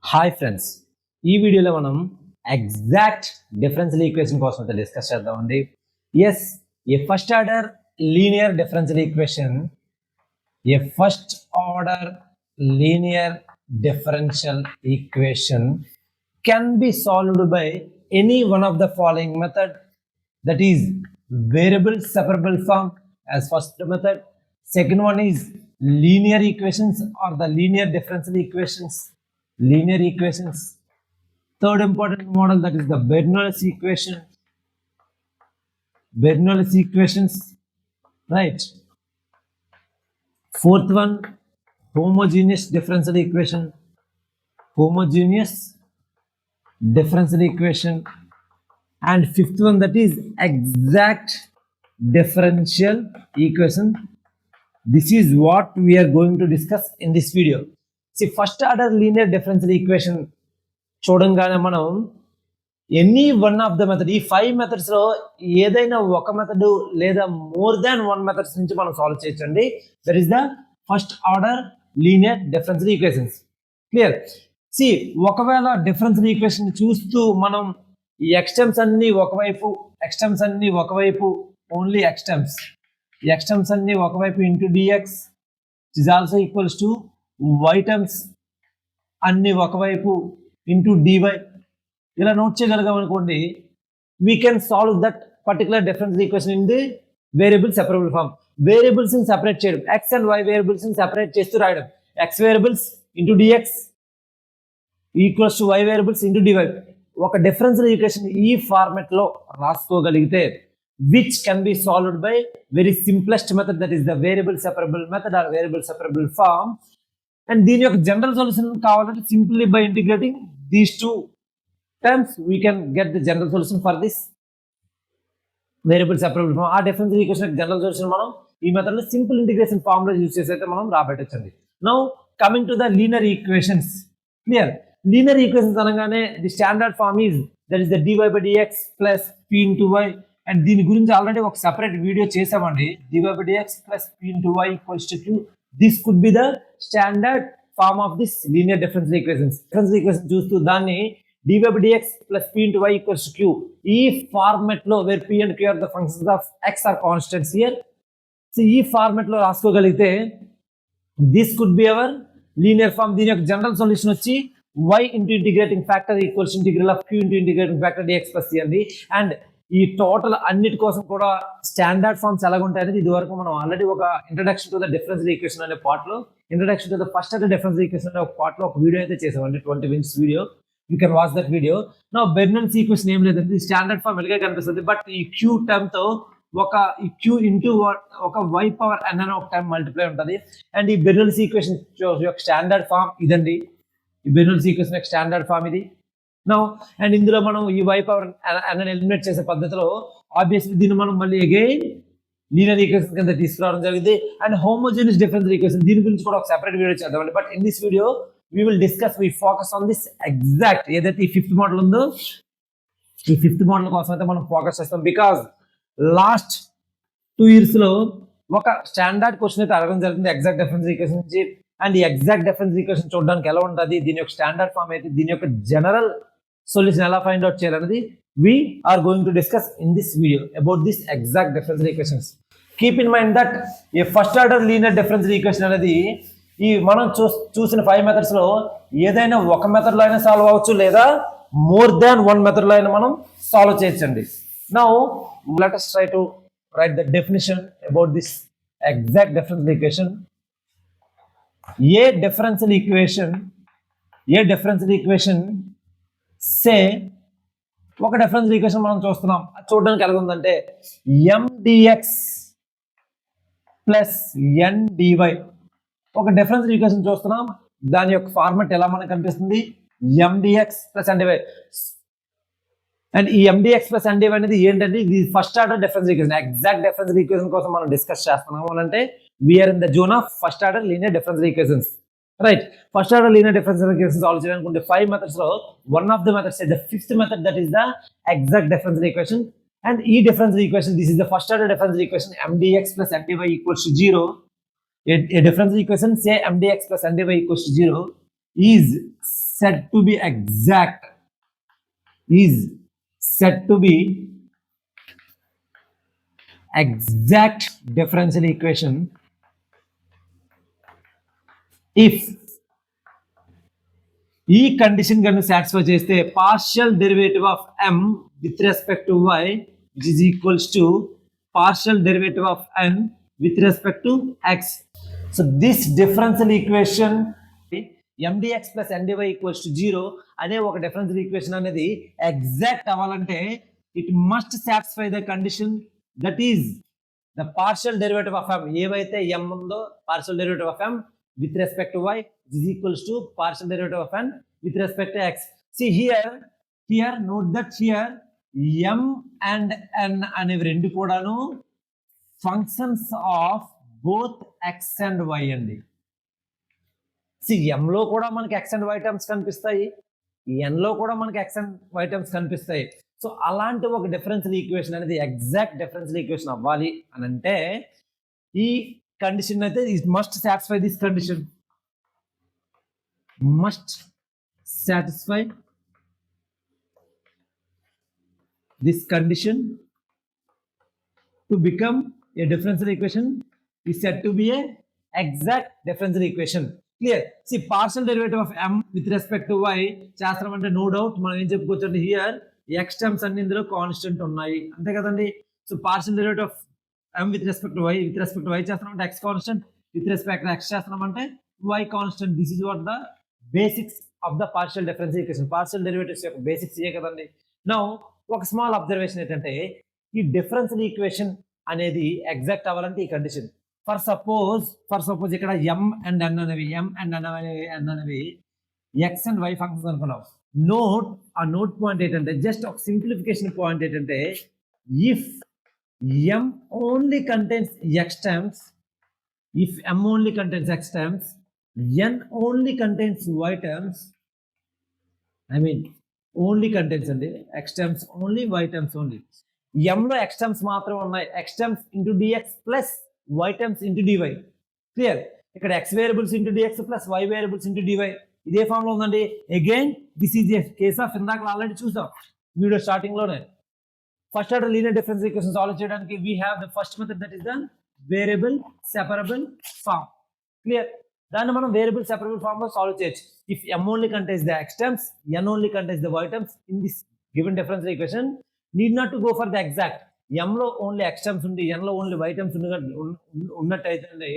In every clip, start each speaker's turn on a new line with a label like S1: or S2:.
S1: Hi friends, ఈ వీడియోలో మనం ఎగ్జాక్ట్ డిఫరెన్షియల్ ఈక్వేషన్ కోసం అయితే డిస్కస్ చేద్దామండి. Yes, a first order linear differential equation, a first order linear differential equation can be solved by any one of the following method, that is variable separable form as first method. Second one is linear equations or the linear differential equations, linear equations. Third important model, that is the Bernoulli equation, Bernoulli equations, right? Fourth one, homogeneous differential equation, homogeneous differential equation. And fifth one, that is exact differential equation. This is what we are going to discuss in this video. See, first order linear differential equation చూడంగానే మనం any one of the method, ఈ 5 methods లో ఏదైనా ఒక method లేదా more than 1 methods నుంచి మనం solve చేయొచ్చండి. That is the first order linear differential equations. Clear? See, ఒకవేళ డిఫరెన్షియల్ ఈక్వేషన్ చూస్తూ మనం ఈ ఎక్స్టెమ్స్ అన్ని ఒకవైపు, ఎక్స్టెమ్స్ అన్ని ఒకవైపు, ఓన్లీ ఎక్స్టెమ్స్ అన్ని ఒకవైపు into dx is also equals to y terms అన్ని ఒకవైపు ఇంటూ డివై, ఇలా నోట్ చేయగలిగాం అనుకోండి, we can solve that particular differential equation in the variable separable form. Variables ని సెపరేట్ చేయడం, ఎక్స్ అండ్ వై వేరియబుల్స్ ని సెపరేట్ చేస్తూ రాయడం, x variables into dx equals to y variables into dy. ఒక differential equation ఈ format లో రాసుకోగలిగితే, which can be solved by very simplest method, that is the variable separable method or variable separable form. And దీని యొక్క general solution కావాలంటే simply by integrating these two terms we can get the general solution for this variable separable form. ఆ differential equation general solution మనం ఈ method లో simple integration formula use చేసి అయితే మనం రాబట్టొచ్చండి. Now coming to the linear equations. Clear? Linear equations అనగానే the standard form is that is the dy by dx plus p into y. And దీని గురించి ఆల్రెడీ ఒక సెపరేట్ వీడియో చేసామండి. dy by dx plus p into y equals to q. This could be the standard form of this linear differential equations. Differential equation చూస్తూ దాన్ని dy by dx plus p into y equals to q. ఈ format లో wear p and q are the functions of x are constants here. So ఈ format లో రాసుకోగలిగితే this could be our linear form. దీని యొక్క general solution వచ్చి y into integrating factor equals integral of q into integrating factor dx plus c అండి. And ఈ total అన్నిటి కోసం కూడా స్టాండర్డ్ ఫార్మ్స్ ఎలాగుంటాయి అనేది ఇది వరకు మనం ఆల్రెడీ ఒక introduction to the differential equation అనే పార్ట్ లో, introduction to the first order differential equation అనే ఒక పార్ట్ లో ఒక వీడియో అయితే చేసామండి, 20 minutes video. You can watch that video. Now Bernoulli equation ఏం లేదండి, స్టాండర్డ్ ఫార్మ్ ఎలాగే కనిపిస్తుంది. బట్ ఈ q టర్మ్ తో ఒక q ఇంటూ ఒక y పవర్ n అనే ఒక టర్మ్ మల్టిప్లై ఉంటుంది. అండ్ ఈ బెర్నౌల్లి ఈక్వేషన్ యొక్క స్టాండర్డ్ ఫార్మ్ ఇదండి. ఈ బెర్నౌల్లి ఈక్వేషన్ యొక్క స్టాండర్డ్ ఫార్మ్ ఇది. నౌ అండ్ ఇందులో మనం ఈ y పవర్ n అని ఎలిమినేట్ చేసే పద్ధతిలో ఆబ్వియస్లీ దీన్ని మనం మళ్ళీ అగైన్ లీనియర్ ఈక్వేషన్ కింద తీసుకురావడం జరిగింది. అండ్ హోమోజీనియస్ డిఫరెన్షియల్ ఈక్వేషన్, దీని గురించి కూడా ఒక సెపరేట్ వీడియో చేద్దామండి. But in this video we will discuss, we focus on this exact ఏదైతే ఈ 5th మోడల్ ఉందో, ఈ 5th మోడల్ కోసం అయితే మనం ఫోకస్ చేస్తాం. బికాజ్ లాస్ట్ 2 years లో ఒక స్టాండర్డ్ క్వశ్చన్ అయితే అడగడం జరిగింది ఎగ్జాక్ట్ డిఫరెన్షియల్ ఈక్వేషన్ నుంచి. అండ్ ఈ ఎగ్జాక్ట్ డిఫరెన్షియల్ ఈక్వేషన్ చూడడానికి ఎలా ఉంటుంది, దీని యొక్క స్టాండర్డ్ ఫామ్ అయితే దీని యొక్క జనరల్ సొల్యూషన్ ఎలా ఫైండ్ అవుట్ చేయాలనేది we are going to discuss in this video about this exact differential equations. Keep in mind that a first order linear differential equation అనేది ఈ మనం చూసిన 5 మెథడ్స్ లో ఏదైనా ఒక మెథడ్ లో అయినా సాల్వ్ అవ్వచ్చు, లేదా మోర్ దాన్ 1 మెథడ్ లో అయినా మనం సాల్వ్ చేయొచ్చండి. Now let us try to write the definition about this exact differential equation. A differential equation say ఒక డిఫరెన్షియల్ ఈక్వేషన్ మనం చూస్తున్నాం, చూడడానికి ఎలా ఉందంటే mdx ప్లస్ ndy. ఒక డిఫరెన్షియల్ ఈక్వేషన్ చూస్తున్నాం, దాని యొక్క ఫార్మాట్ ఎలా మనకు కనిపిస్తుంది, mdx ప్లస్ ndy. అండ్ ఈ mdx ప్లస్ ndy అనేది ఏంటంటే ఇది first order differential equation. Exact differential equation కోసం మనం డిస్కస్ చేస్తున్నాము అంటే we are in the zone of first order linear differential equations. Right? First order linear differential equation solve చేయాలనుకుంటే 5 methods లో one of the methods the 5th method, that is the exact differential equation. And ఈ differential equation, this is the first order differential equation, mdx plus ndy equals to 0. A differential equation say mdx plus ndy equals to 0 is said to be exact, is said to be exact differential equation if ఈ condition కనుక satisfy చేస్తే partial derivative of m with respect to y which is equals to partial derivative of n with respect to x. So this differential equation mdx plus ndy equals to 0 అనే ఒక differential equation అనేది exact అవ్వాలంటే it must satisfy the condition that is the partial derivative of m, ఏవైతే m ఉందో partial derivative of m with respect to y is equals to partial derivative of n with respect to x. See here note that here m and n అనేవి రెండు కూడాను functions of both x and y అండి. See m లో కూడా మనకి x and y terms కనిపిస్తాయి, n లో కూడా మనకి x and y టర్మ్స్ కనిపిస్తాయి. సో అలాంటి ఒక డిఫరెన్షియల్ ఈక్వేషన్ అనేది ఎగ్జాక్ట్ డిఫరెన్షియల్ ఈక్వేషన్ అవ్వాలి అని అంటే ఈ కండిషన్ అయితే it must satisfy this condition, must satisfy this condition to become a differential equation is said to be a exact differential equation. Clear? See partial derivative of m with respect to y చేస్తాం అంటే no doubt మనం ఏం చెప్పుకోవచ్చు అంటే here x terms అన్ని ఇందులో constant ఉన్నాయి అంతే కదండి. So partial derivative of m with respect to y చేస్తాం అంటే x constant, with respect to x చేస్తాం అంటే y constant. This is what the basics of the partial differential equation. Partial derivatives యొక్క బేసిక్స్ ఇవే కదండి. నౌ ఒక small observation ఏంటంటే ఈ డిఫరెన్షియల్ ఈక్వేషన్ అనేది ఎగ్జాక్ట్ అవ్వాలంటే ఈ కండిషన్ ఫర్ సపోజ్ ఇక్కడ m and n అనేవి x and y ఫంక్షన్స్ అనుకున్నాం. నోట్ పాయింట్ ఏంటంటే జస్ట్ ఒక సింప్లిఫికేషన్ పాయింట్ ఏంటంటే if m only contains x terms, n only contains y terms, only contains అండి x terms only, y terms only. m లో x terms మాత్రమే ఉన్నాయి, x terms into dx plus y terms into dy. Clear? ఇక్కడ x variables into dx plus y variables into dy ఇదే form లో ఉందండి. Again this is a case of ఇందాక already చూసాం video starting లోనే. First order linear difference equation solve చేయడానికి we have the first method that is the variable separable form. Clear? దాన్ని మనం variable separable form లో solve చేయొచ్చు. If m only contains the x terms, n only contains the y terms in this given differential equation, need not to go for the exact. m లో only x terms ఉంది, n లో only y terms ఉన్నట్టయితే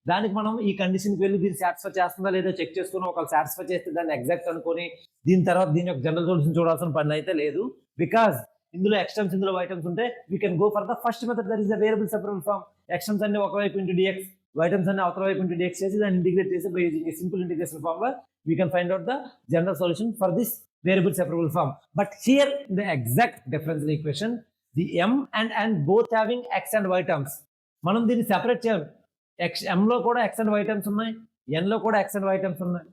S1: దానికి మనం ఈ కండిషన్కి వెళ్ళి దీన్ని satisfy చేస్తుందా లేదా చెక్ చేసుకుని ఒకవేళ సాటిస్ఫై చేస్తే దాన్ని ఎగ్జాక్ట్ అనుకొని దీని తర్వాత దీని యొక్క జనరల్ సొల్యూషన్ చూడాల్సిన పని అయితే లేదు. బికాస్ ఇందులో x terms ఇందులో y terms ఉంటే we can go for the first method that is the variable separable form. x terms అన్ని ఒకవైపు ఇంటూ dx, y terms అన్ని అవతల వైపు ఇంటూ dx చేసి దాన్ని ఇంటిగ్రేట్ చేసి by using a simple integration formula we can find out the general solution for this variable separable form. But here the exact differential equation the m and n both having x and y terms, మనం దీన్ని separate చేయాలి. m లో కూడా x and y terms ఉన్నాయి, n లో కూడా x and y terms ఉన్నాయి.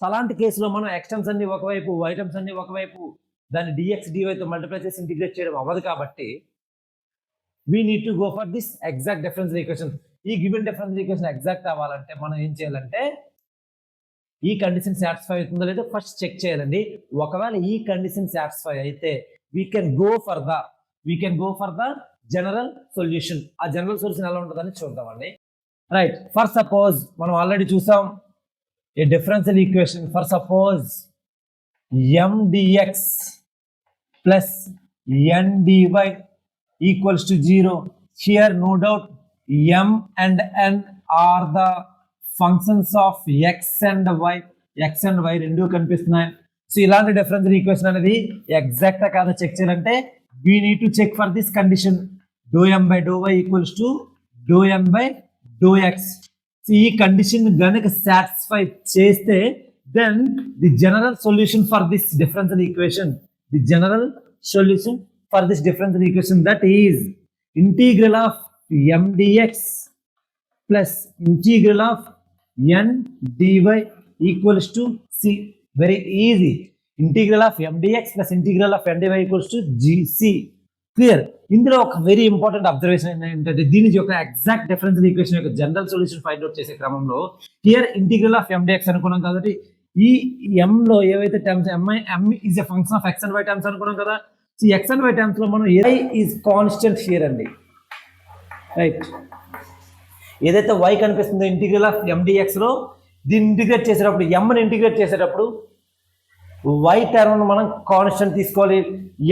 S1: అలాంటి కేసులో మనం x terms అన్ని ఒకవైపు, y terms అన్ని ఒకవైపు దాన్ని dx dy తో మల్టిప్లై చేసి ఇంటిగ్రేట్ చేయడం అవ్వదు కాబట్టి we need to go for this exact differential equation. ఈ గివెన్ differential equation ఎగ్జాక్ట్ అవ్వాలంటే మనం ఏం చేయాలంటే ఈ కండిషన్ సాటిస్ఫై అవుతుందో లేదో ఫస్ట్ చెక్ చేయాలండి. ఒకవేళ ఈ కండిషన్ సాటిస్ఫై అయితే we can go for the general solution. ఆ జనరల్ సొల్యూషన్ ఎలా ఉంటుందని చూద్దామండి. రైట్, ఫర్ సపోజ్ మనం ఆల్రెడీ చూసాం a differential equation. For suppose m dx plus n dy equals to 0. Here no doubt m and n are the functions of x and y. x and y రెండు కనిపిస్తున్నాయి. So ఇలాంటి differential equation అనేది exact కాదా check చేయాలంటే we need to check for this condition dou m by dou y equals to dou m by dou x. So ఈ condition గనుక satisfy చేస్తే then the general solution for this differential equation, that is integral of m dx plus integral of n dy equals to c. Very easy. Integral of m dx plus integral of n dy equals to gc. Clear? ఇందులో ఒక very important observation ఏంటంటే దీని యొక్క exact differential equation యొక్క general solution find out చేసే క్రమంలో here integral of m dx అనుకున్నాం కాబట్టి ఈ m లో ఏవైతే terms m is a function of x and y terms అనుకున్నాం కదా. ఈ x అండ్ y టర్మ్స్ లో మనం y ఈజ్ కాన్స్టెంట్ హియర్ అండి, రైట్. ఏదైతే y కనిపిస్తుందో ఇంటిగ్రల్ ఆఫ్ m dx లో దీన్ని ఇంటిగ్రేట్ చేసేటప్పుడు mని ఇంటిగ్రేట్ చేసేటప్పుడు y టర్మ్ మనం కాన్స్టెంట్ తీసుకోవాలి.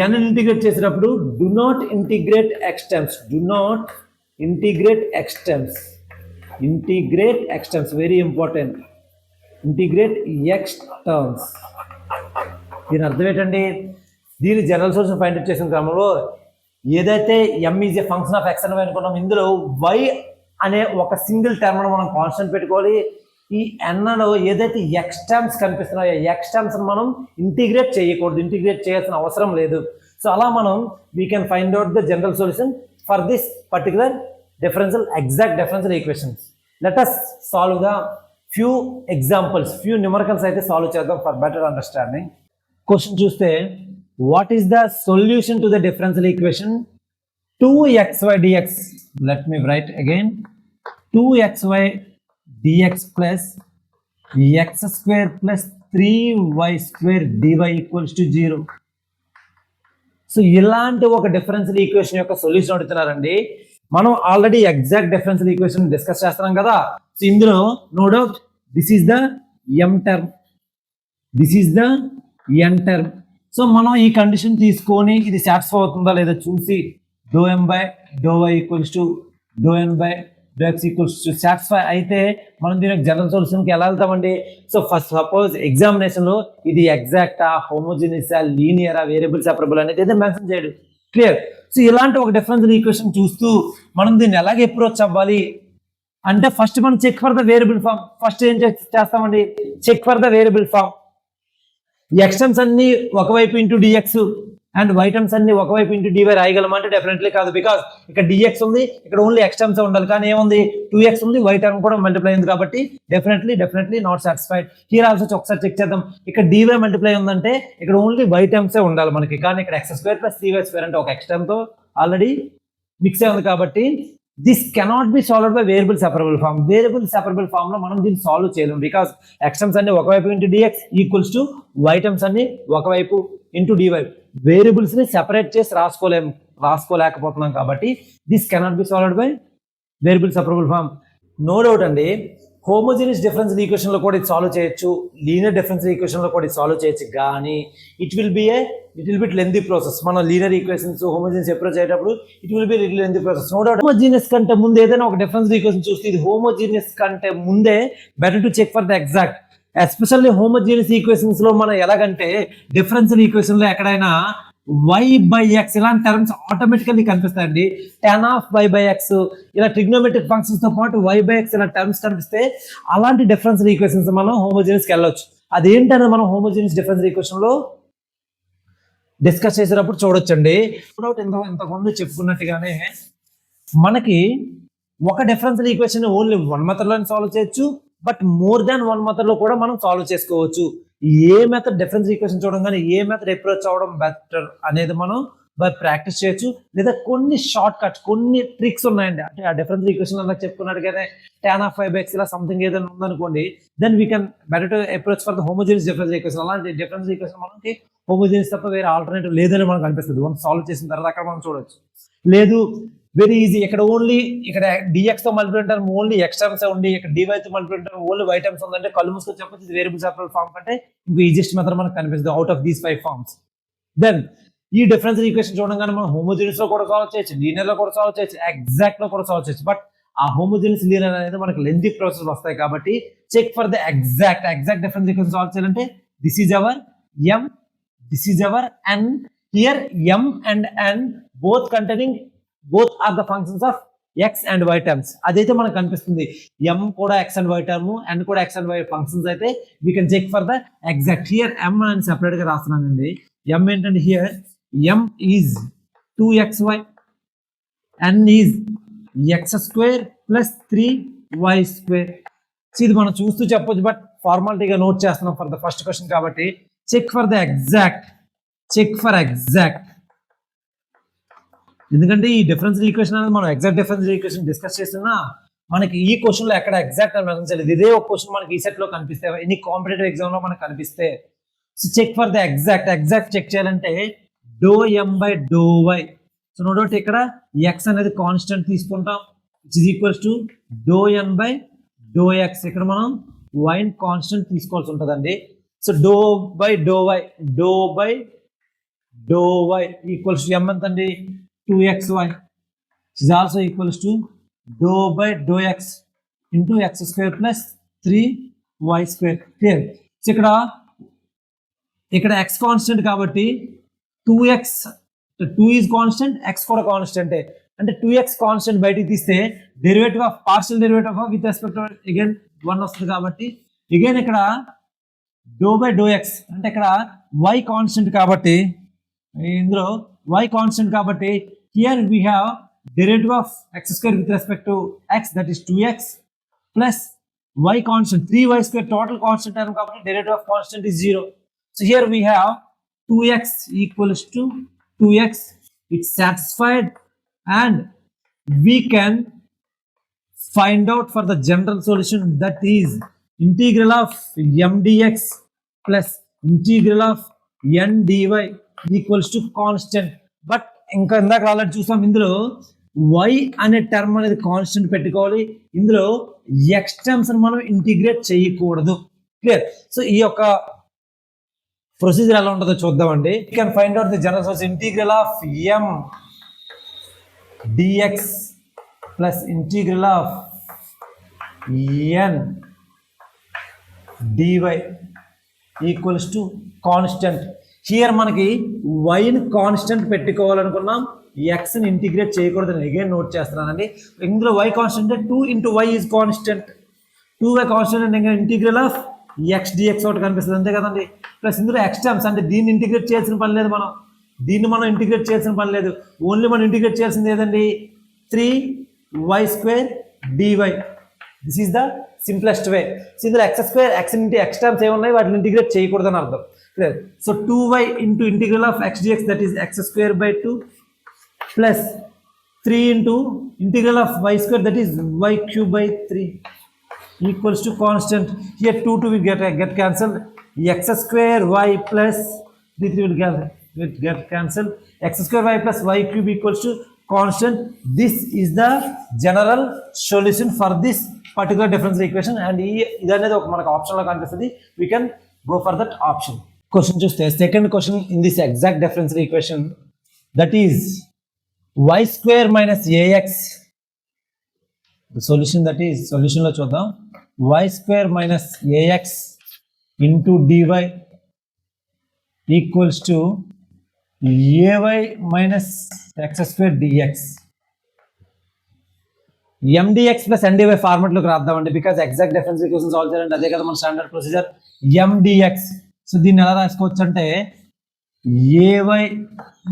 S1: n ఇంటిగ్రేట్ చేసేటప్పుడు do not integrate x terms, do not integrate x terms, integrate x terms very important, integrate x terms. దీని అర్థం ఏంటండి, దీని జనరల్ సొల్యూషన్ ఫైండ్ అవుట్ చేసిన క్రమంలో ఏదైతే m is a function of x and y అనుకున్నాం, ఇందులో y అనే ఒక సింగిల్ టర్మ్ మనం కాన్స్టెంట్ పెట్టుకోవాలి. ఈ ఎన్లో ఏదైతే ఎక్స్ టర్మ్స్ కనిపిస్తున్నాయో ఎక్స్ టర్మ్స్ మనం ఇంటిగ్రేట్ చేయకూడదు, ఇంటిగ్రేట్ చేయాల్సిన అవసరం లేదు. సో అలా మనం we can find out the general solution for this particular differential exact differential equations. Let us solve the few examples, few numericals అయితే సాల్వ్ చేద్దాం ఫర్ బెటర్ అండర్స్టాండింగ్. క్వశ్చన్ చూస్తే what is the solution to the differential equation 2xy dx? Let me right again, 2xy dx plus x square plus 3y square dy equals to 0. So ఇలాంటి ఒక differential equation యొక్క solution అడుగుతున్నారండి. మనం already exact differential equation discuss చేస్తున్నాం కదా. So ఇందులో no doubt this is the m term, this is the n term. So మనం ఈ కండిషన్ తీసుకొని ఇది సాటిస్ఫై అవుతుందా లేదా చూసి ∂m/∂y equals to ∂n/∂x equals to satisfy అయితే మనం దీనికి జనరల్ సొల్యూషన్కి ఎలా వెళ్తామండి. సో ఫస్ట్ సపోజ్ ఎగ్జామినేషన్లో ఇది ఎగ్జాక్టా, హోమోజీనియసా, లీనియరా, వేరియబుల్ సెపరబుల్ అనేది అయితే మెన్షన్ చేయడు, క్లియర్. సో ఇలాంటి ఒక డిఫరెన్షియల్ ఈక్వేషన్ చూస్తూ మనం దీన్ని ఎలాగ అప్రోచ్ అవ్వాలి అంటే ఫస్ట్ మనం check for the variable form. First ఏం చేస్తామండి, check for the variable form. X terms అన్ని ఒకవైపు into dx and y terms అన్ని ఒకవైపు ఇంటూ డివై రాయగలమంటే డెఫినెట్లీ కాదు, బికాస్ ఇక్కడ డిఎక్స్ ఉంది, ఇక్కడ ఓన్లీ ఎక్స్ టర్మ్స్ ఉండాలి. కానీ ఏముంది, 2x ఉంది, వై టర్మ్ కూడా మల్టిప్లై ఉంది కాబట్టి definitely not satisfied. Here also ఒకసారి చెక్ చేద్దాం. ఇక్కడ డివై మల్టిప్లై ఉందంటే ఇక్కడ ఓన్లీ వై టర్మ్సే ఉండాలి మనకి, కానీ ఇక్కడ x² + 3y² అంటే ఒక ఎక్స్ టర్మ్తో ఆల్రెడీ మిక్స్ అయి ఉంది కాబట్టి this cannot be solved by variable separable form. Variable separable form లో మనం దీన్ని సాల్వ్ చేయలేము, బికాస్ ఎక్స్ టర్మ్స్ అన్ని ఒకవైపు into dx equals to y terms అన్ని ఒకవైపు ఇంటూ డివై. వేరియబుల్స్ ని సెపరేట్ చేసి రాసుకోలేకపోతున్నాం కాబట్టి this cannot be solved by variable separable form. No doubt అండి, హోమోజీనియస్ డిఫరెన్షియల్ ఈక్వేషన్ లో కూడా ఇది సాల్వ్ చేయొచ్చు, లీనియర్ డిఫరెన్షియల్ ఈక్వేషన్ లో కూడా ఇది సాల్వ్ చేయొచ్చు, కానీ it will be a little bit lengthy process. మనం లీనియర్ ఈక్వేషన్స్ హోమోజీనియస్ అప్రోచ్ అయ్యేటప్పుడు it will be little lengthy process. No doubt homogeneous కంటే ముందు ఏదైనా ఒక డిఫరెన్షియల్ ఈక్వేషన్ చూస్తే ఇది హోమోజీనియస్ కంటే ముందే better to check for the exact. Especially homogeneous equations లో మనం ఎలాగంటే డిఫరెన్షియల్ ఈక్వేషన్ లో ఎక్కడైనా y/x ఇలాంటి టర్మ్స్ ఆటోమేటికల్లీ కనిపిస్తాయండి. tan of y/x ఇలా ట్రిగ్నోమెట్రిక్ ఫంక్షన్స్ తో పాటు y/x ఇలా టర్మ్స్ కనిపిస్తే అలాంటి డిఫరెన్షియల్ ఈక్వేషన్స్ మనం హోమోజీనియస్ కి వెళ్ళొచ్చు. అదేంటనే మనం హోమోజీనియస్ డిఫరెన్షియల్ ఈక్వేషన్ లో డిస్కస్ చేసేటప్పుడు చూడొచ్చండి. ఇంతకుముందు చెప్పుకున్నట్టుగానే మనకి ఒక differential equation only one method లో సాల్వ్ చేయొచ్చు, but more than one method లో కూడా మనం సాల్వ్ చేసుకోవచ్చు. ఏ మెథడ్ డిఫరెన్స్ ఈక్వేషన్ చూడగానే ఏ మెథడ్ అప్రోచ్ అవడం బెటర్ అనేది మనం బై ప్రాక్టీస్ చేయొచ్చు, లేదా కొన్ని షార్ట్ కట్స్, కొన్ని ట్రిక్స్ ఉన్నాయండి. అంటే ఆ డిఫరెన్స్ ఈక్వేషన్ అలా చెప్పుకున్నట్టుగానే tan of y/x ఇలా సంథింగ్ ఏదైనా ఉందనుకోండి, then we can better to approach for the homogeneous difference equation. అలాంటి డిఫరెన్స్ ఈక్వేషన్ మనకి హోమోజీనియస్ తప్ప వేరే ఆల్టర్నేటివ్ లేదని మనకు అనిపిస్తుంది. మనం సాల్వ్ చేసిన తర్వాత అక్కడ మనం చూడొచ్చు. లేదు, వెరీ ఈజీ, ఇక్కడ ఓన్లీ ఇక్కడ డిఎక్స్ తో multiply term only x terms ఉండి ఇక్కడ డివై తో multiply term only y terms ఉందంటే కళ్ళు మూసుకొని చెప్పొచ్చు ఇది వేరియబుల్ సెపరబుల్ ఫామ్ కంటే ఇంకో ఈజియెస్ట్ మెథడ్ మనకు కనిపిస్తుంది out of these 5 forms. Then ఈ డిఫరెన్షియల్ ఈక్వేషన్ చూడగానే మనం హోమోజీనియస్ లో కూడా సాల్వ్ చేయొచ్చు, లీనియర్ లో కూడా సాల్వ్ చేయొచ్చు, ఎగ్జాక్ట్ లో కూడా సాల్వ్ చేయొచ్చు. బట్ ఆ హోమోజీనియస్ లీనియర్ అనేది మనకి లెంతీ ప్రాసెస్ వస్తాయి కాబట్టి check for the exact difference equation solve చేయాలంటే this is our m, this is our n. Here m and n both are the functions of x and y terms. అదైతే మనకు కనిపిస్తుంది. m కూడా x and y term, n కూడా x and y functions అయితే we can check for the exact. Here m అని separate గా రాస్తున్నానండి. m ఏంటంటే here m is 2xy, n is x² + 3y². ఇది మనం చూస్తూ చెప్పొచ్చు, బట్ ఫార్మాలిటీగా నోట్ చేస్తున్నాం ఫర్ ద ఫస్ట్ క్వశ్చన్ కాబట్టి చెక్ ఫర్ ద ఎగ్జాక్ట్, ఎందుకంటే ఈ డిఫరెన్షియల్ ఈక్వేషన్ అనేది మనం ఎగ్జాక్ట్ డిఫరెన్షియల్ ఈక్వేషన్ డిస్కస్ చేస్తున్నా మనకి ఈ క్వశ్చన్ లో ఎక్కడ ఎగ్జాక్ట్ అని గమనించలేదు. ఇదే ఒక క్వశ్చన్ మనకి ఈ సెట్ లో కనిపిస్తే, ఎన్ని కాంపిటేటివ్ ఎగ్జామ్ లో మనకు కనిపిస్తే, so check for the exact check చేయాలంటే do M by do y. So no doubt ఇక్కడ ఎక్స్ అనేది కాన్స్టెంట్ తీసుకుంటాం, which is equals to do N by do x. ఇక్కడ మనం వైన్ కాన్స్టెంట్ తీసుకోవాల్సి ఉంటుందండి. So do by do y equals to M ఎంత అండి 2xy, is also equals to dou by dou x into x square plus 3y square. Clear? So ఇక్కడ x constant కాబట్టి 2x 2 is constant, x కూడా constant. అంటే 2x constant బయటికి తీస్తే derivative of partial derivative of with respect again 1 వస్తుంది. కాబట్టి again ఇక్కడ do by do X అంటే ఇక్కడ y కాన్స్టెంట్ కాబట్టి, ఇందులో y కాన్స్టెంట్ కాబట్టి here we have derivative of x square with respect to x, that is 2x plus y constant 3y square total constant term కాబట్టి derivative of constant is 0. So here we have 2x equals to 2x, it's satisfied, and we can find out for the general solution, that is integral of m dx plus integral of n dy equals to constant. But ఇంకా ఇందాక already చూసాం, ఇందులో y అనే term అనేది constant పెట్టుకోవాలి, ఇందులో x terms మనం integrate చేయకూడదు. క్లియర్? సో ఈ యొక్క ప్రొసీజర్ ఎలా ఉంటుందో చూద్దామండి. You can find out the general source integral of m dx plus integral of n dy equals to constant. Here మనకి వైని కాన్స్టెంట్ పెట్టుకోవాలనుకున్నాం, ఎక్స్ని ఇంటిగ్రేట్ చేయకూడదని అగైన్ నోట్ చేస్తున్నానండి. ఇందులో y constant 2 into y is constant, 2y constant అంటే ఇంకా integral of X dx ఒకటి కనిపిస్తుంది, అంతే కదండి. ప్లస్ ఇందులో ఎక్స్ టర్మ్స్ అంటే దీన్ని ఇంటిగ్రేట్ చేయాల్సిన పని లేదు, మనం ఇంటిగ్రేట్ చేయాల్సిన పని లేదు. ఓన్లీ మనం ఇంటిగ్రేట్ చేయాల్సింది ఏదండి 3y square dy. This is the simplest way. So ఇందులో x square x into x terms ఏమున్నాయి వాటిని ఇంటిగ్రేట్ చేయకూడదని అర్థం. Clear? So 2y into integral of x dx, that is x square by 2 plus 3 into integral of y square, that is y cube by 3 equals to constant. Here 2 will get cancelled. X square y plus 3 will get cancelled. X square y plus y cube equals to constant. This is the general solution for this particular differential equation, and ఇది అనేది ఒక మనకు option లో కనిపిస్తుంది. We can go for that option. Question చూస్తే second question in this exact differential equation, that is y square minus ax. Solution that is solution లో చూద్దాం. y square minus ax into dy equals to ay minus x square dx. mdx plus ndy format లోకి రాద్దామండి, because exact differential equation solve చేయాలంటే అదే కదా మన standard procedure mdx. So దీన్ని ఎలా రాసుకోవచ్చు అంటే ay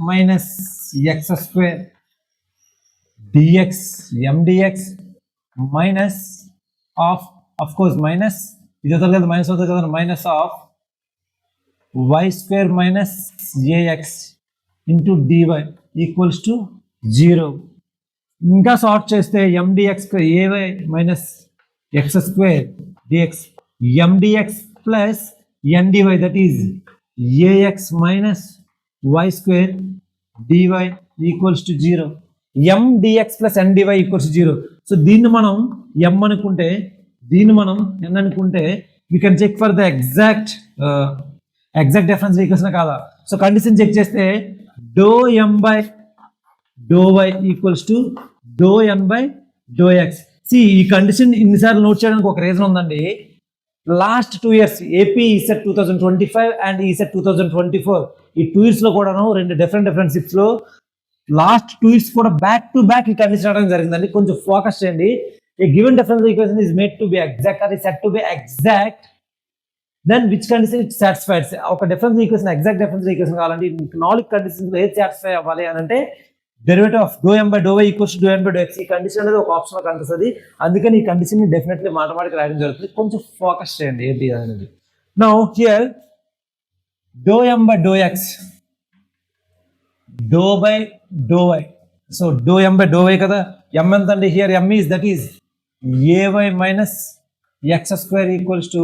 S1: minus x square dx mdx minus of course minus ఇది అవుతుంది కదా, మైనస్ అవుతుంది కదా, minus of y square minus ax into dy equals to 0. ఇంకా సార్ట్ చేస్తే mdx ay minus x square dx mdx plus ndy, that is ax minus y square dy equals to 0. m dx plus ndy equals to 0. So దీన్ని మనం m అనుకుంటే, దీన్ని మనం n అనుకుంటే, we can check for the exact difference equation కాదా. So condition check చేస్తే do m by do y equals to do n by do x. ఈ condition ఇన్నిసార్లు నోట్ చేయడానికి ఒక రీజన్ ఉందండి. Last 2 years AP ECET 2025 and ECET 2024 ఈ 2 years లో కూడాను రెండు డిఫరెంట్ షిప్స్ లో లాస్ట్ 2 years కూడా బ్యాక్ టు బ్యాక్ ఈ కండిషన్ రావడం జరిగిందండి. కొంచెం ఫోకస్ చేయండి. A given differential equation is made to be exact are is set to be exact, then which condition it satisfies. ఒక differential equation exact differential equation కావాలంటే 4 conditions ఏది సాటిస్ఫై అవ్వాలి అని అంటే derivative of do m by do y equals to do n by do x. ఈ condition అనేది ఒక option లో కనిపిస్తుంది, అందుకని ఈ కండిషన్ ని డెఫినెట్లీ మాటమాటికి రాయడం జరుగుతుంది. కొంచెం ఫోకస్ చేయండి ఏంటి అనేది. Now here do m by do x, do by do y. So do m by do y కదా, m ఎంత అండి, here m is that is ay minus x square equals to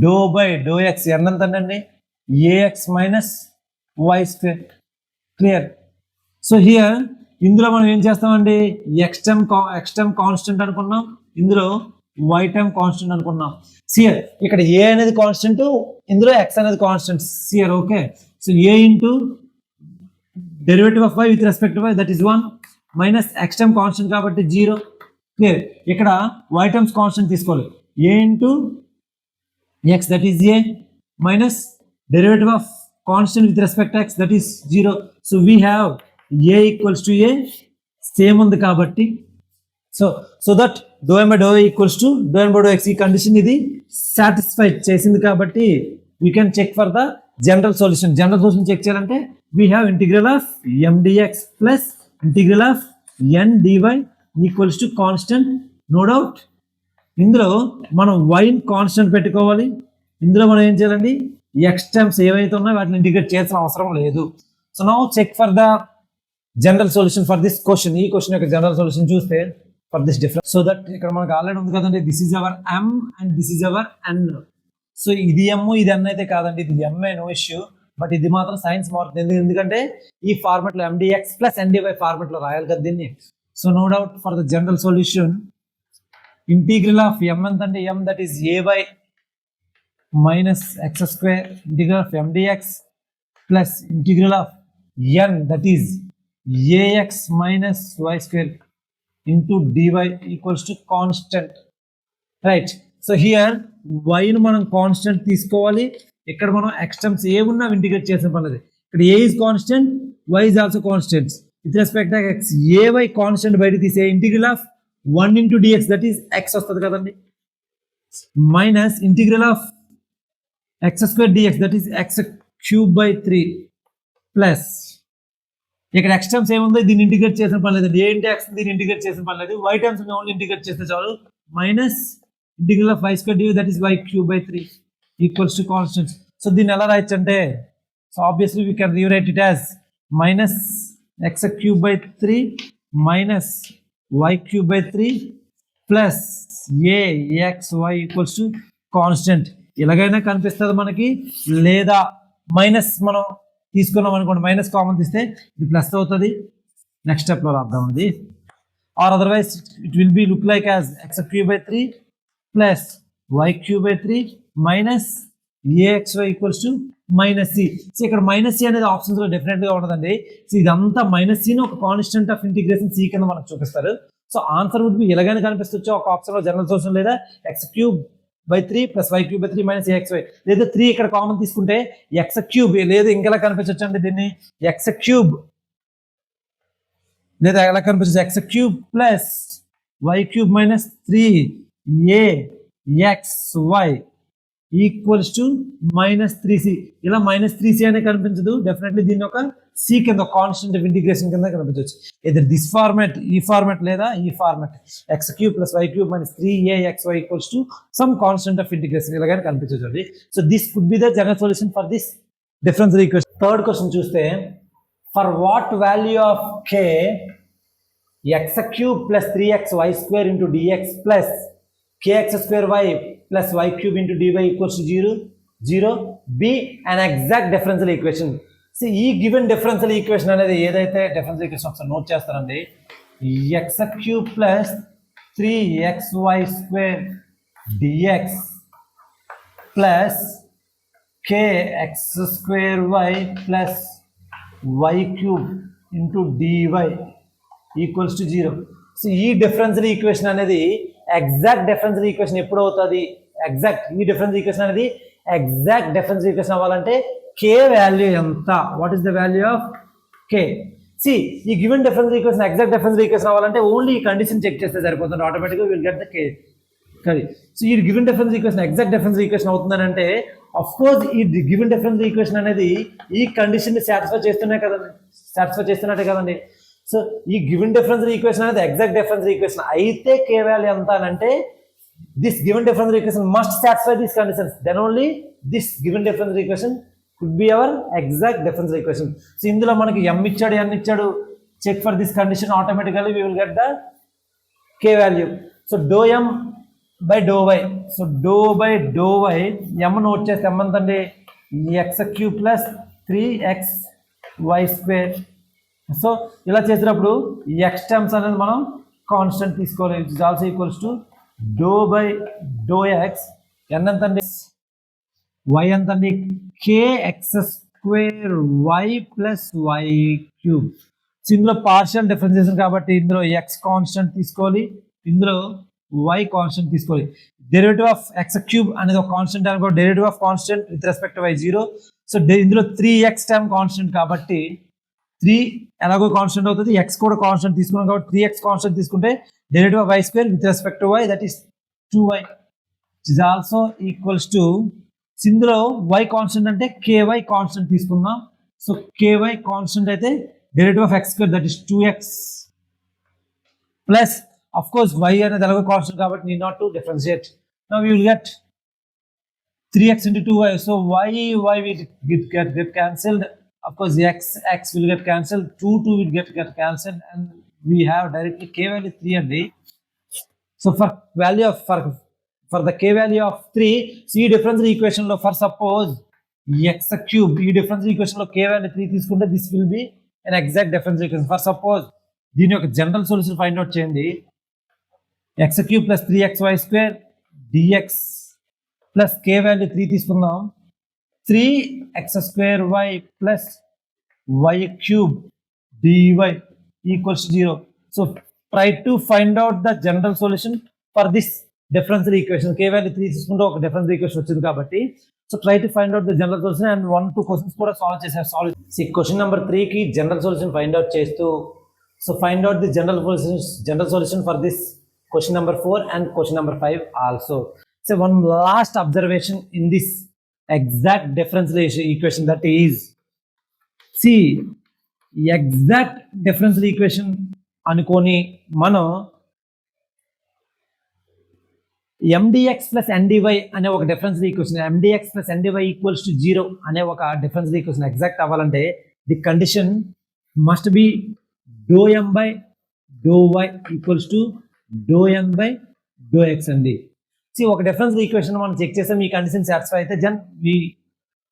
S1: dou by dou x n ఎంతండి ax minus y square. Clear. So here ఇందులో మనం ఏం చేస్తామండి x term constant అనుకున్నాం, ఇందులో y టర్మ్ కాన్స్టెంట్ అనుకున్నాం. సియర్ ఇక్కడ a అనేది కాన్స్టెంట్, ఇందులో x అనేది constant. Clear okay. So a into derivative of y with respect to y that is 1 minus x term constant కాబట్టి 0. క్లియర్. ఇక్కడ y టర్మ్స్ కాన్స్టెంట్ తీసుకోవాలి. a into x that is a minus derivative of constant with respect x that is 0. So we have a equals to a same ఉంది కాబట్టి so that do m by do equals to do n by do x ఈ condition ఇది satisfy చేసింది కాబట్టి we can check for the general solution. General solution check చేయాలంటే we have integral of m dx plus integral of n dy equals to constant. No doubt ఇందులో మనం y constant పెట్టుకోవాలి. ఇందులో మనం ఏం చేయాలండి x టర్మ్స్ ఏవైతే ఉన్నాయో వాటిని ఇంటిగ్రేట్ చేయాల్సిన అవసరం లేదు. So now check for the general solution for this question. ఈ క్వశ్చన్ యొక్క జనరల్ సొల్యూషన్ చూస్తే for this difference, so that ఇక్కడ మనకు ఆల్రెడీ ఉంది కదండి this is our m and this is our n. So ఇది m ఇది n అయితే కాదండి, ఇది m నో ఇష్యూ, బట్ ఇది మాత్రం సైన్స్ మారుతుంది. ఎందుకంటే ఈ ఫార్మెట్ లో mdx ప్లస్ ndy ఫార్మెట్ లో రాయాలి కదా దీన్ని. So no doubt for the general solution integral of m ఎంతంటే m that is a by minus x square integral of mdx plus integral of n that is ax minus y square into dy equals to constant. Right. So here y ను మనం constant తీసుకోవాలి. ఇక్కడ మనం x terms ఏ ఉన్నా integrate చేసిన పనిది. ఇక్కడ a is constant, y is also constant. With respect to x ay constant బయట తీసే integral of 1 into dx that is x వస్తుంది కదండి, minus integral of x square dx that is x cube by 3 plus ఇక్కడ x terms ఏముందో దీన్ని integrate చేసిన పని లేదు. a ఇంటూ x దీన్ని ఇంటిగ్రేట్ చేసిన పని లేదు. y టర్మ్స్ ఓన్లీ ఇంటిగ్రేట్ చేస్తే చాలు. Minus integral of y square dv that is y cube by 3 equals to constant. So దీన్ని ఎలా రాయొచ్చు అంటే, so obviously we can rewrite it as minus x cube by 3 minus y cube by 3 plus axy equals to constant. ఇలాగైనా కనిపిస్తుంది మనకి, లేదా minus మనం తీసుకున్నాం అనుకోండి, మైనస్ కామన్ తీస్తే ఇది ప్లస్ అవుతుంది. నెక్స్ట్ స్టెప్లో రాద్దాం అది. Or otherwise it will be look like as x cube by 3 plus y cube by 3 minus axy equals to minus c. So ఇక్కడ మైనస్ c అనేది ఆప్షన్స్ లో డెఫినెట్ గా ఉండదండి. సో ఇదంతా మైనస్ c ని ఒక కాన్స్టెంట్ ఆఫ్ ఇంటిగ్రేషన్ c కింద మనకు చూపిస్తారు. సో ఆన్సర్ వుడ్ బి ఎలాగైనా కనిపిస్తొచ్చు ఒక ఆప్షన్ లో జనరల్ సొల్యూషన్, లేదా x cube by 3 plus y cube by 3 minus axy, లేదా 3 ఇక్కడ కామన్ తీసుకుంటే x క్యూబ్, లేదా ఇంకెలా కనిపించవచ్చు అంటే దీన్ని x క్యూబ్, లేదా ఎలా కనిపించచ్చు x cube plus y cube minus 3axy equals to minus 3c. ఇలా మైనస్ 3c అనే కనిపించదు, డెఫినెట్లీ దీన్ని ఒక c కింద కాన్స్టెంట్ ఆఫ్ ఇంటిగ్రేషన్ కింద కనిపించవచ్చు. ఇది దిస్ ఫార్మాట్, ఈ ఫార్మాట్, లేదా ఈ format x cube plus y cube minus 3axy equals to some constant of integration ఇలాగైనా కనిపించవచ్చు అండి. So this could be the general solution for this differential equation. Third question చూస్తే, for what value of k x cube plus 3xy square into dx plus kx square y plus y cube into dy equals to 0 be an exact differential equation. See ఈ given differential equation అనేది ఏదైతే differential equation ఒకసారి note చేస్తారండి, x cube plus 3xy square dx plus kx square y plus y cube into dy equals to 0. So ఈ differential equation అనేది exact differential equation ఎప్పుడు అవుతుంది, ఈ డిఫరెన్షియల్ ఈక్వేషన్ అనేది ఎగ్జాక్ట్ డిఫరెన్షియల్ ఈక్వేషన్ అవ్వాలంటే k value ఎంత, what is the value of k. See ఈ given differential equation exact differential equation అవ్వాలంటే ఓన్లీ ఈ కండిషన్ చెక్ చేస్తే సరిపోతుంది, ఆటోమేటిక్గా విల్ గెట్ ద k. కానీ సో ఈ given differential equation exact differential equation అవుతుందని అంటే ఆఫ్ కోర్స్ ఈ గివెన్ డిఫరెన్షియల్ ఈక్వేషన్ అనేది ఈ కండిషన్ ని సాటిస్ఫై చేస్తున్నట్టే కదండి. సో ఈ గివెన్ డిఫరెన్షియల్ ఈక్వేషన్ అనేది ఎగ్జాక్ట్ డిఫరెన్షియల్ ఈక్వేషన్ అయితే k వాల్యూ ఎంత అని అంటే this given differential equation must satisfy these conditions, then only this given differential equation could be our exact differential equation. So ఇందులో మనకి m ఇచ్చాడు n ఇచ్చాడు, check for this condition, automatically we will get the k value. So do M by do y. So do by do y M note చేస్తే ఎమ్ ఎంతండి X cube plus 3xy². So ఇలా చేసినప్పుడు X terms అనేది మనం constant తీసుకోవాలి. It is also equals to do by do x. N ఎంతండి y ఎంతండి kx² y plus y cube. So ఇందులో పార్షియల్ డిఫరెన్షియేషన్ కాబట్టి ఇందులో ఎక్స్ కాన్స్టెంట్ తీసుకోవాలి, ఇందులో వై కాన్స్టెంట్ తీసుకోవాలి. డెరివేటివ్ ఆఫ్ ఎక్స్ క్యూబ్ అనేది ఒక కాన్స్టెంట్ అనుకో, derivative of constant with respect y 0. So ఇందులో 3x టైమ్ కాన్స్టెంట్ కాబట్టి 3 ఎలాగో కాన్స్టెంట్ అవుతుంది, ఎక్స్ కూడా కాన్స్టెంట్ తీసుకున్నాం కాబట్టి 3x కాన్స్టెంట్ తీసుకుంటే derivative of y² with respect to y that is 2y. It is also equals to ఇందులో y కాన్స్టెంట్ అంటే ky కాన్స్టెంట్ తీసుకుందాం. సో ky కాన్స్టెంట్ అయితే derivative of x² that is 2x plus of course y అనేది ఎలాగో constant కాబట్టి need not to differentiate. Now we will get 3x into 2y. So y will get cancelled. Of course x will get cancelled. 2 will get cancelled, and we have directly k value 3 and 8. So for the k value of 3, see differential equation lo for suppose x cube ఈ differential equation లో k value 3 తీసుకుంటే this will be an exact differential equation. For suppose దీని యొక్క general solution find out చేయండి. x³ plus 3xy² dx plus k value 3 తీసుకుందాం. 3x² plus y³ dy equals 0. So try to find out the general solution for this differential equation. k value 3 తీసుకుంటే ఒక differential equation వచ్చింది కాబట్టి so try to find out the general solution and 1-2 questions కూడా solve చేశారు. Question number 3 కి general solution find out చేస్తూ so find out the general solution for this question number 4 and question number 5 also. So one last observation in this exact differential equation, that is, see exact differential equation అనుకోని మనం mdx plus ndy అనే ఒక differential equation, mdx plus ndy equals to 0 అనే ఒక differential equation exact అవ్వాలంటే the condition must be do m by do y equals to do n by do x అండి. See ఒక differential equation మనం check చేసాం, ఈ కండిషన్ సాటిస్ఫై అయితే then we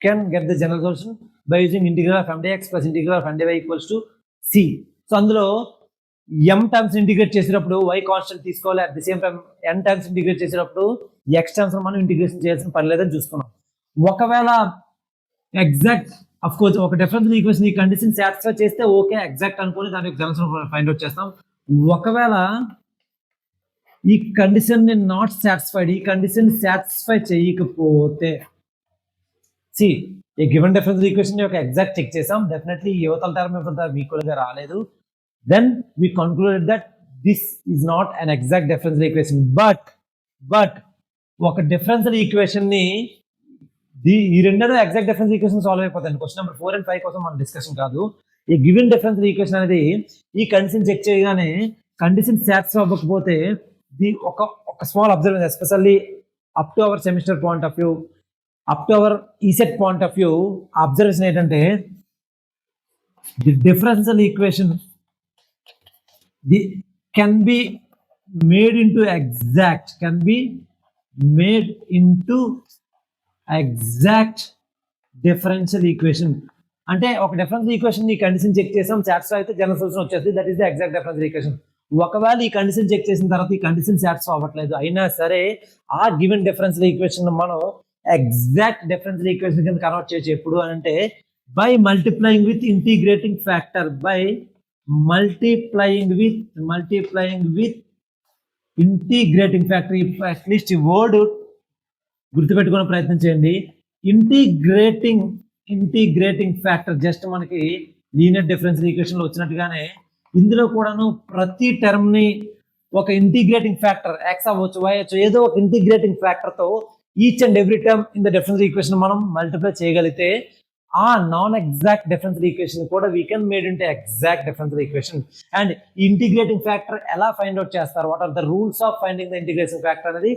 S1: can get the general solution by using integral of mdx plus integral of ndy equals to c. So అందులో m terms integrate చేసేటప్పుడు y constant తీసుకోవాలి, at the same time n terms integrate చేసేటప్పుడు x terms మనం integration చేయాల్సిన పని లేదని చూసుకున్నాం. ఒకవేళ ఎగ్జాక్ట్ అఫ్ కోర్స్ ఒక డిఫరెన్షియల్ ఈక్వేషన్ ఈ కండిషన్ సాటిస్ఫై చేస్తే ఓకే ఎగ్జాక్ట్ అనుకుని దానికి జనరల్ సొల్యూషన్ ఫైండ్ అవుట్ చేస్తాం. ఒకవేళ ఈ కండిషన్ ని నాట్ సాటిస్ఫైడ్, ఈ కండిషన్ సాటిస్ఫై చేయకపోతే సి ఈ గివెన్ డిఫరెన్షియల్ ఈక్వేషన్ యొక్క ఎగ్జాక్ట్ చెక్ చేసాం, డెఫినెట్లీ యువతల టర్మ్ ఈక్వల్ గా రాలేదు, then we concluded that this is not an exact differential equation. But ఒక డిఫరెన్షియల్ ఈక్వేషన్ ని ఈ రెండు ఎగ్జాక్ట్ డిఫరెన్షియల్ ఈక్వేషన్ సాల్వ్ అయిపోతాయి. క్వశ్చన్ నెంబర్ 4 and 5 కోసం మన డిస్కషన్ కాదు. ఈ గివెన్ డిఫరెన్షియల్ ఈక్వేషన్ అనేది ఈ కండిషన్ చెక్ చేయగానే కండిషన్ సాటిస్ఫై అవ్వకపోతే ఒక small observation, especially up to our semester point of view, up to our ECET point of view, observation ఏంటంటే the differential equation can be made into exact differential equation. అంటే ఒక differential equation ని condition check చేసాం, satisfy అయితే general solution వచ్చేది, that is the exact differential equation. ఒకవేళ ఈ condition check చేసిన తర్వాత ఈ కండిషన్ సాటిస్ఫై అవ్వట్లేదు అయినా సరే ఆ గివెన్ డిఫరెన్షియల్ ఈక్వేషన్ మనం ఎగ్జాక్ట్ డిఫరెన్షియల్ ఈక్వేషన్ కింద కన్వర్ట్ చేయొచ్చు. ఎప్పుడు అంటే by multiplying with integrating factor, multiplying with integrating factor. At least ఈ వర్డ్ గుర్తుపెట్టుకునే ప్రయత్నం చేయండి. ఇంటిగ్రేటింగ్ ఫ్యాక్టర్ జస్ట్ మనకి లీనియర్ డిఫరెన్షియల్ ఈక్వేషన్ లో వచ్చినట్టుగానే ఇందులో కూడాను ప్రతి టర్మ్ ని ఒక ఇంటిగ్రేటింగ్ ఫ్యాక్టర్ x అవ్వచ్చు, y అవ్వచ్చు, ఏదో ఒక ఇంటిగ్రేటింగ్ ఫ్యాక్టర్ తో each and every term in the differential equation మనం మల్టిప్లై చేయగలిగితే ఆ నాన్ ఎగ్జాక్ట్ డిఫరెన్షియల్ ఈక్వేషన్ కూడా we can made into exact differential equation. And integrating factor ఎలా ఫైండ్ అవుట్ చేస్తారు, what are the rules of finding the integration factor అనేది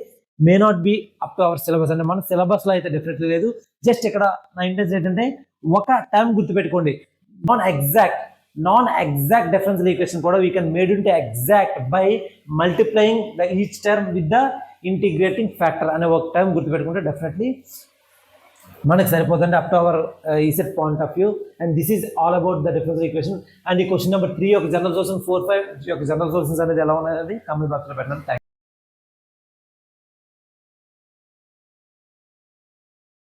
S1: may not be up to our syllabus. అంటే మన syllabus లో అయితే definitely లేదు. Just ఇక్కడ నా ఇంట్రెస్ట్ ఏంటంటే ఒక టర్మ్ గుర్తుపెట్టుకోండి, non exact non exact differential equation కూడా we can made into exact by multiplying the each term with the integrating factor అనే ఒక టర్మ్ గుర్తుపెట్టుకుంటే డెఫినెట్లీ మనకు సరిపోతుంది up to our ECET point of view. And this is all about the differential equation. And ఈ question number 3 యొక్క general solution, 4, 5 యొక్క general solutions అనేది ఎలా ఉన్నది కామెంట్ బాక్స్లో పెట్టండి.